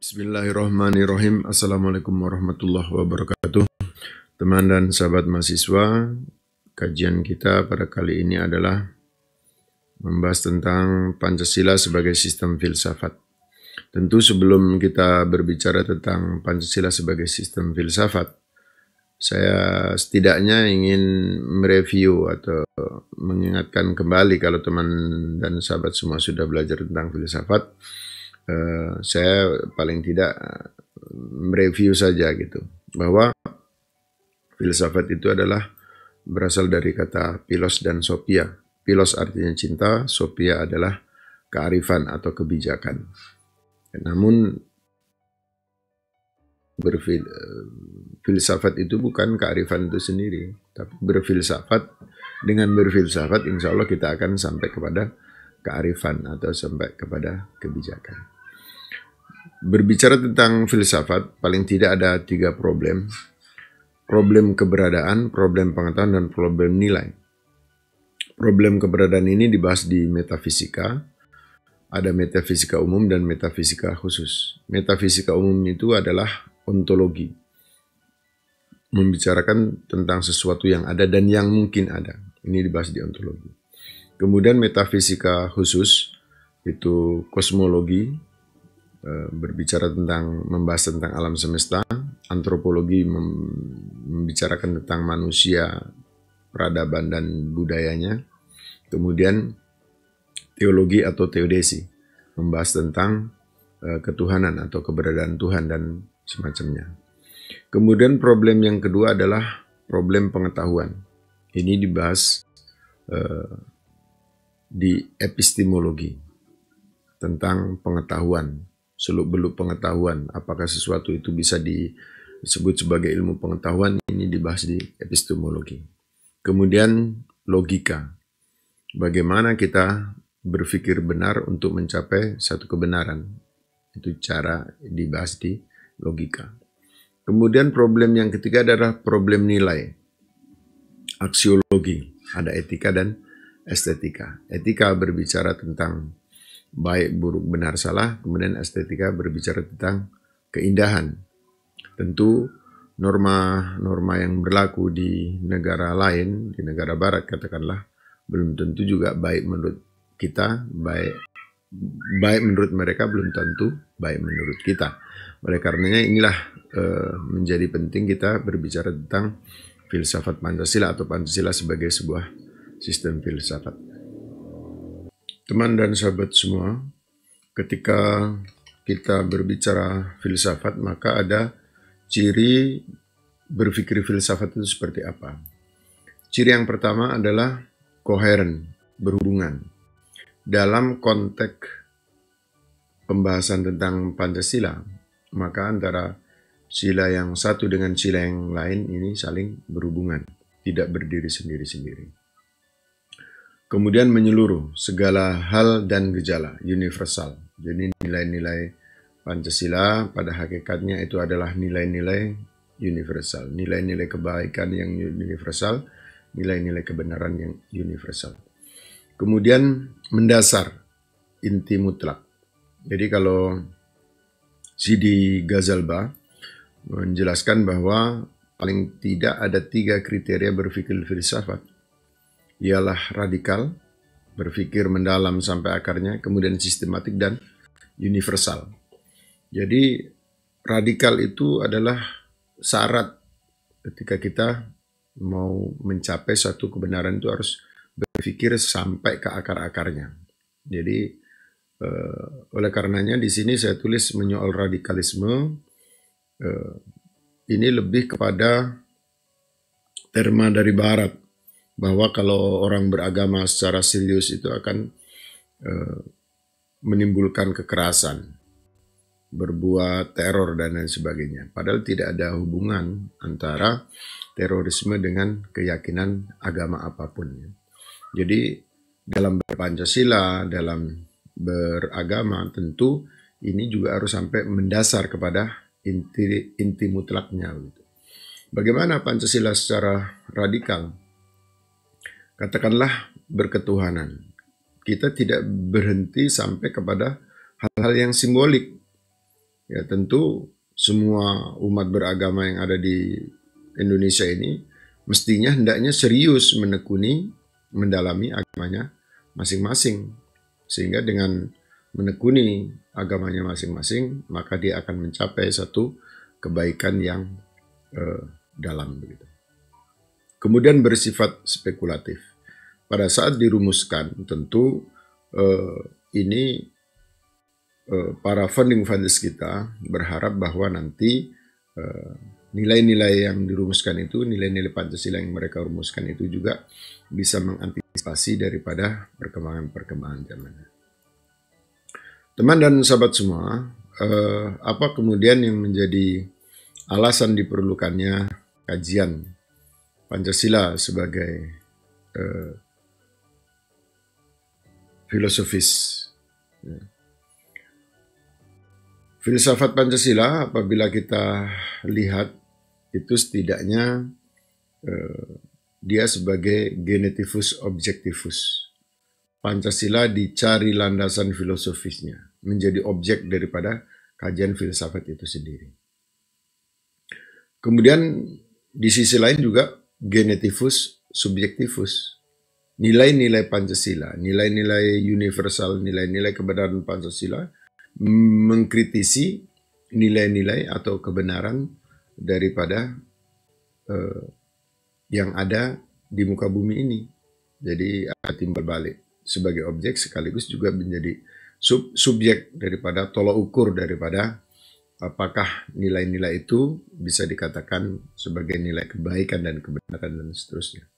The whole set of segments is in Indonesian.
Bismillahirrahmanirrahim. Assalamualaikum warahmatullahi wabarakatuh. Teman dan sahabat mahasiswa, kajian kita pada kali ini adalah membahas tentang Pancasila sebagai sistem filsafat. Tentu sebelum kita berbicara tentang Pancasila sebagai sistem filsafat, saya setidaknya ingin mereview atau mengingatkan kembali, kalau teman dan sahabat semua sudah belajar tentang filsafat, saya paling tidak mereview saja gitu, bahwa filsafat itu adalah berasal dari kata philos dan sophia. Philos artinya cinta, sophia adalah kearifan atau kebijakan. Namun filsafat itu bukan kearifan itu sendiri, tapi dengan berfilsafat insya Allah kita akan sampai kepada kearifan atau sampai kepada kebijakan. Berbicara tentang filsafat, paling tidak ada 3 problem. Problem keberadaan, problem pengetahuan, dan problem nilai. Problem keberadaan ini dibahas di metafisika. Ada metafisika umum dan metafisika khusus. Metafisika umum itu adalah ontologi. Membicarakan tentang sesuatu yang ada dan yang mungkin ada. Ini dibahas di ontologi. Kemudian metafisika khusus itu kosmologi, berbicara tentang, membahas tentang alam semesta. Antropologi membicarakan tentang manusia, peradaban dan budayanya. Kemudian teologi atau teodesi, membahas tentang ketuhanan atau keberadaan Tuhan dan semacamnya. Kemudian problem yang kedua adalah problem pengetahuan. Ini dibahas di epistemologi, tentang pengetahuan, seluk-beluk pengetahuan, apakah sesuatu itu bisa disebut sebagai ilmu pengetahuan, ini dibahas di epistemologi. Kemudian logika, bagaimana kita berpikir benar untuk mencapai satu kebenaran, itu cara dibahas di logika. Kemudian problem yang ketiga adalah problem nilai, aksiologi, ada etika dan estetika. Etika berbicara tentang baik, buruk, benar, salah. Kemudian estetika berbicara tentang keindahan. Tentu norma-norma yang berlaku di negara lain, di negara barat katakanlah, belum tentu juga baik menurut kita, baik menurut mereka belum tentu baik menurut kita. Oleh karenanya inilah menjadi penting kita berbicara tentang filsafat Pancasila atau Pancasila sebagai sebuah sistem filsafat. Teman dan sahabat semua, ketika kita berbicara filsafat, maka ada ciri berpikir filsafat itu seperti apa. Ciri yang pertama adalah koheren, berhubungan. Dalam konteks pembahasan tentang Pancasila, maka antara sila yang satu dengan sila yang lain ini saling berhubungan, tidak berdiri sendiri-sendiri. Kemudian menyeluruh, segala hal dan gejala, universal. Jadi nilai-nilai Pancasila pada hakikatnya itu adalah nilai-nilai universal. Nilai-nilai kebaikan yang universal, nilai-nilai kebenaran yang universal. Kemudian mendasar, inti mutlak. Jadi kalau Sidi Ghazalba menjelaskan bahwa paling tidak ada 3 kriteria berpikir filsafat. Ialah radikal, berpikir mendalam sampai akarnya, kemudian sistematik dan universal. Jadi radikal itu adalah syarat ketika kita mau mencapai suatu kebenaran, itu harus berpikir sampai ke akar-akarnya. Jadi oleh karenanya di sini saya tulis menyoal radikalisme, ini lebih kepada terma dari barat, bahwa kalau orang beragama secara serius itu akan menimbulkan kekerasan, berbuat teror dan lain sebagainya. Padahal tidak ada hubungan antara terorisme dengan keyakinan agama apapun. Jadi dalam Pancasila, dalam beragama, tentu ini juga harus sampai mendasar kepada inti mutlaknya. Bagaimana Pancasila secara radikal? Katakanlah berketuhanan. Kita tidak berhenti sampai kepada hal-hal yang simbolik. ya tentu semua umat beragama yang ada di Indonesia ini mestinya hendaknya serius menekuni, mendalami agamanya masing-masing. Sehingga dengan menekuni agamanya masing-masing, maka dia akan mencapai satu kebaikan yang dalam begitu. Kemudian bersifat spekulatif. Pada saat dirumuskan, tentu ini para founding fathers kita berharap bahwa nanti nilai-nilai yang dirumuskan itu, nilai-nilai Pancasila yang mereka rumuskan itu juga bisa mengantisipasi daripada perkembangan-perkembangan zaman. Teman dan sahabat semua, apa kemudian yang menjadi alasan diperlukannya kajian Pancasila sebagai filosofis? Filsafat Pancasila apabila kita lihat itu setidaknya dia sebagai genetivus objektivus. Pancasila dicari landasan filosofisnya, menjadi objek daripada kajian filsafat itu sendiri. Kemudian di sisi lain juga genetivus subjektivus. Nilai-nilai Pancasila, nilai-nilai universal, nilai-nilai kebenaran Pancasila mengkritisi nilai-nilai atau kebenaran daripada yang ada di muka bumi ini. Jadi ada timbal balik sebagai objek sekaligus juga menjadi subjek daripada tolak ukur daripada apakah nilai-nilai itu bisa dikatakan sebagai nilai kebaikan dan kebenaran dan seterusnya.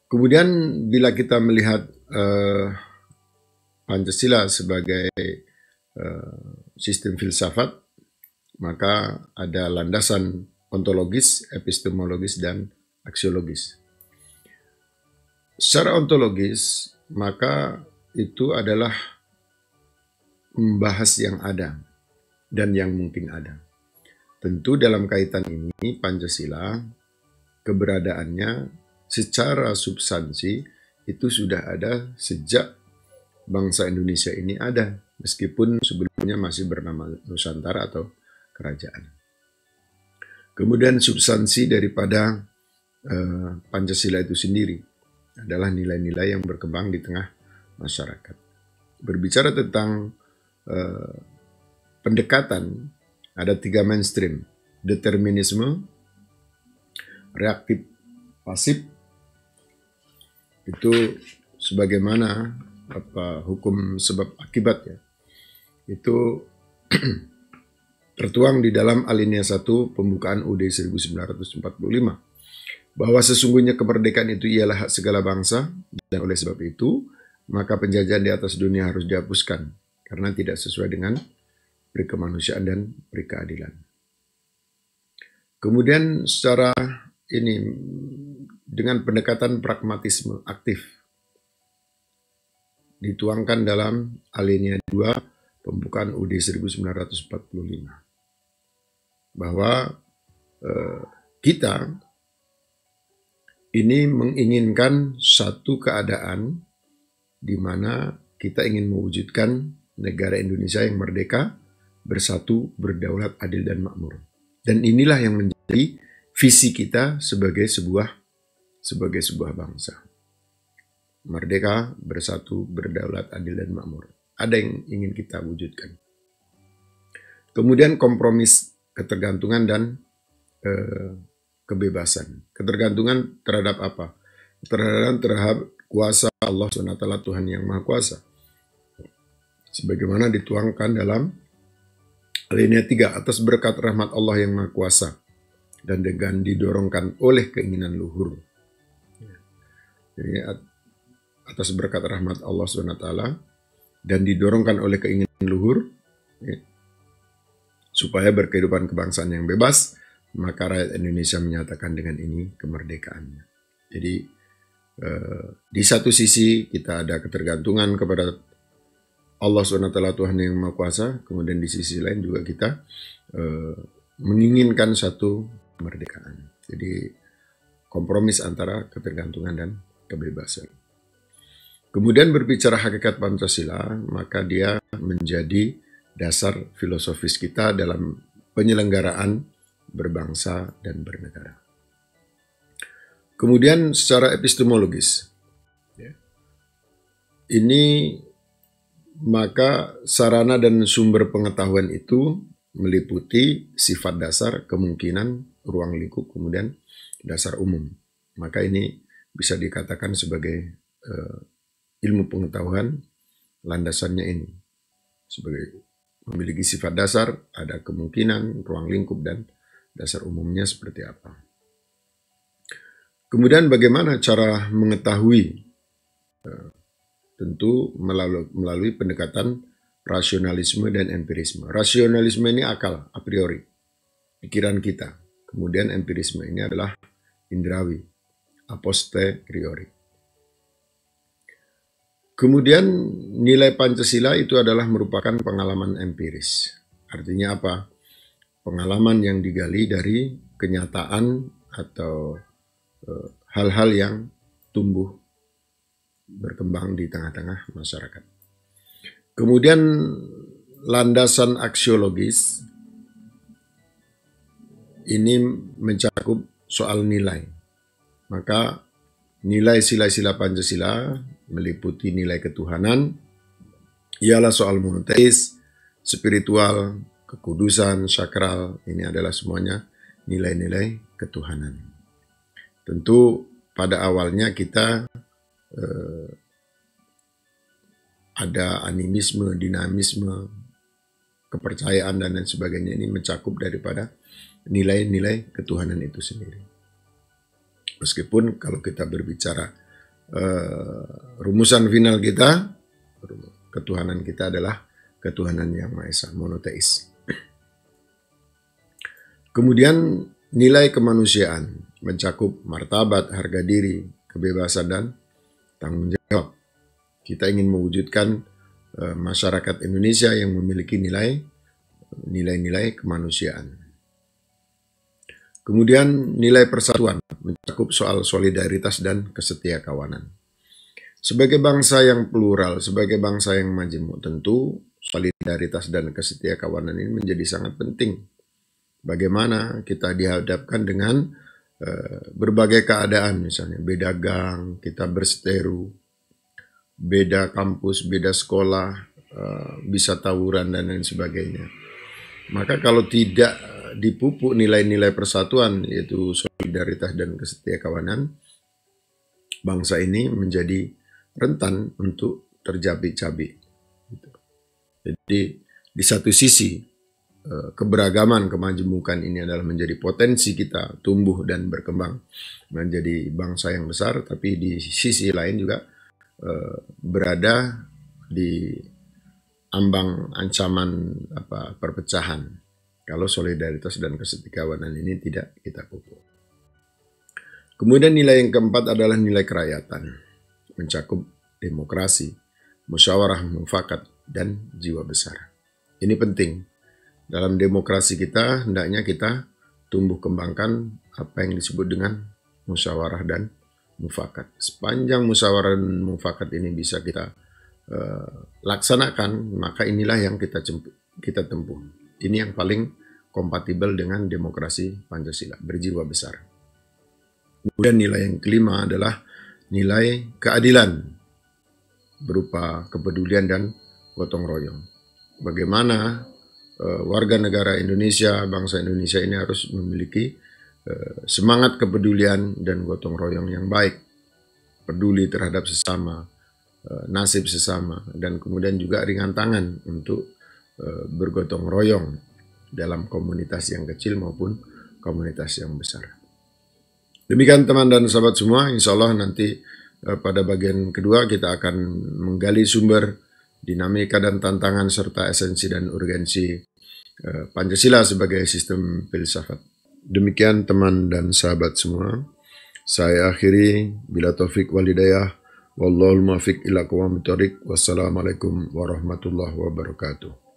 Kemudian bila kita melihat Pancasila sebagai sistem filsafat, maka ada landasan ontologis, epistemologis, dan aksiologis. Secara ontologis, maka itu adalah membahas yang ada dan yang mungkin ada. Tentu dalam kaitan ini Pancasila keberadaannya secara substansi itu sudah ada sejak bangsa Indonesia ini ada, meskipun sebelumnya masih bernama Nusantara atau kerajaan. Kemudian substansi daripada Pancasila itu sendiri adalah nilai-nilai yang berkembang di tengah masyarakat. Berbicara tentang pendekatan, ada 3 mainstream: determinisme, reaktif pasif, itu sebagaimana hukum sebab akibat ya, itu tertuang di dalam alinea 1 pembukaan UUD 1945, bahwa sesungguhnya kemerdekaan itu ialah hak segala bangsa, dan oleh sebab itu maka penjajahan di atas dunia harus dihapuskan karena tidak sesuai dengan perikemanusiaan dan perikeadilan. Kemudian secara ini dengan pendekatan pragmatisme aktif dituangkan dalam alinea 2 pembukaan UUD 1945, bahwa kita ini menginginkan satu keadaan di mana kita ingin mewujudkan negara Indonesia yang merdeka, bersatu, berdaulat, adil, dan makmur. Dan inilah yang menjadi visi kita sebagai sebuah bangsa. Merdeka, bersatu, berdaulat, adil, dan makmur. Ada yang ingin kita wujudkan. Kemudian kompromis ketergantungan dan kebebasan. Ketergantungan terhadap apa? Ketergantungan terhadap kuasa Allah SWT, Tuhan yang Maha Kuasa. Sebagaimana dituangkan dalam alinea 3, atas berkat rahmat Allah yang Maha Kuasa dan dengan didorongkan oleh keinginan luhur. Jadi atas berkat rahmat Allah SWT dan didorongkan oleh keinginan luhur, supaya berkehidupan kebangsaan yang bebas, maka rakyat Indonesia menyatakan dengan ini kemerdekaannya. Jadi di satu sisi kita ada ketergantungan kepada Allah SWT, Tuhan yang Maha Kuasa, kemudian di sisi lain juga kita menginginkan satu kemerdekaan. Jadi kompromis antara ketergantungan dan kebebasan. Kemudian berbicara hakikat Pancasila, maka dia menjadi dasar filosofis kita dalam penyelenggaraan berbangsa dan bernegara. Kemudian secara epistemologis, ini maka sarana dan sumber pengetahuan itu meliputi sifat dasar, kemungkinan, ruang lingkup, kemudian dasar umum. Maka ini bisa dikatakan sebagai ilmu pengetahuan, landasannya ini. Sebagai memiliki sifat dasar, ada kemungkinan, ruang lingkup, dan dasar umumnya seperti apa. Kemudian bagaimana cara mengetahui? Tentu melalui pendekatan rasionalisme dan empirisme. Rasionalisme ini akal, a priori, pikiran kita. Kemudian empirisme ini adalah indrawi, a posteriori. Kemudian nilai Pancasila itu adalah merupakan pengalaman empiris. Artinya apa? Pengalaman yang digali dari kenyataan atau hal-hal yang tumbuh berkembang di tengah-tengah masyarakat. Kemudian landasan aksiologis ini mencakup soal nilai. Maka nilai sila-sila Pancasila meliputi nilai ketuhanan, ialah soal monoteis, spiritual, kekudusan, sakral, ini adalah semuanya nilai-nilai ketuhanan. Tentu pada awalnya kita ada animisme, dinamisme, kepercayaan dan lain sebagainya, ini mencakup daripada nilai-nilai ketuhanan itu sendiri. Meskipun kalau kita berbicara rumusan final kita, ketuhanan kita adalah ketuhanan yang Maha Esa, monoteis. Kemudian nilai kemanusiaan mencakup martabat, harga diri, kebebasan, dan tanggung jawab. Kita ingin mewujudkan masyarakat Indonesia yang memiliki nilai-nilai kemanusiaan. Kemudian nilai persatuan mencakup soal solidaritas dan kesetiakawanan. Sebagai bangsa yang plural, sebagai bangsa yang majemuk, tentu solidaritas dan kesetiakawanan ini menjadi sangat penting. Bagaimana kita dihadapkan dengan berbagai keadaan, misalnya beda gang, kita berseteru, beda kampus, beda sekolah, bisa tawuran dan lain sebagainya. Maka kalau tidak dipupuk nilai-nilai persatuan, yaitu solidaritas dan kesetiakawanan, bangsa ini menjadi rentan untuk tercabik-cabik. Jadi di satu sisi keberagaman, kemajemukan ini adalah menjadi potensi kita tumbuh dan berkembang menjadi bangsa yang besar, tapi di sisi lain juga berada di ambang ancaman perpecahan kalau solidaritas dan kesetiakawanan ini tidak kita pupuk. Kemudian nilai yang keempat adalah nilai kerakyatan, mencakup demokrasi, musyawarah mufakat, dan jiwa besar. Ini penting. Dalam demokrasi kita, hendaknya kita tumbuh kembangkan apa yang disebut dengan musyawarah dan mufakat. Sepanjang musyawarah dan mufakat ini bisa kita laksanakan, maka inilah yang kita tempuh. Ini yang paling kompatibel dengan demokrasi Pancasila, berjiwa besar. Kemudian nilai yang kelima adalah nilai keadilan, berupa kepedulian dan gotong royong. Bagaimana warga negara Indonesia, bangsa Indonesia ini harus memiliki semangat kepedulian dan gotong royong yang baik, peduli terhadap sesama, nasib sesama, dan kemudian juga ringan tangan untuk bergotong royong dalam komunitas yang kecil maupun komunitas yang besar. Demikian teman dan sahabat semua, insya Allah nanti pada bagian kedua kita akan menggali sumber, dinamika dan tantangan serta esensi dan urgensi Pancasila sebagai sistem filsafat. Demikian teman dan sahabat semua, saya akhiri bila taufik wal hidayah, wallahul muwaffiq ila aqwamit thoriq. Wassalamualaikum warahmatullahi wabarakatuh.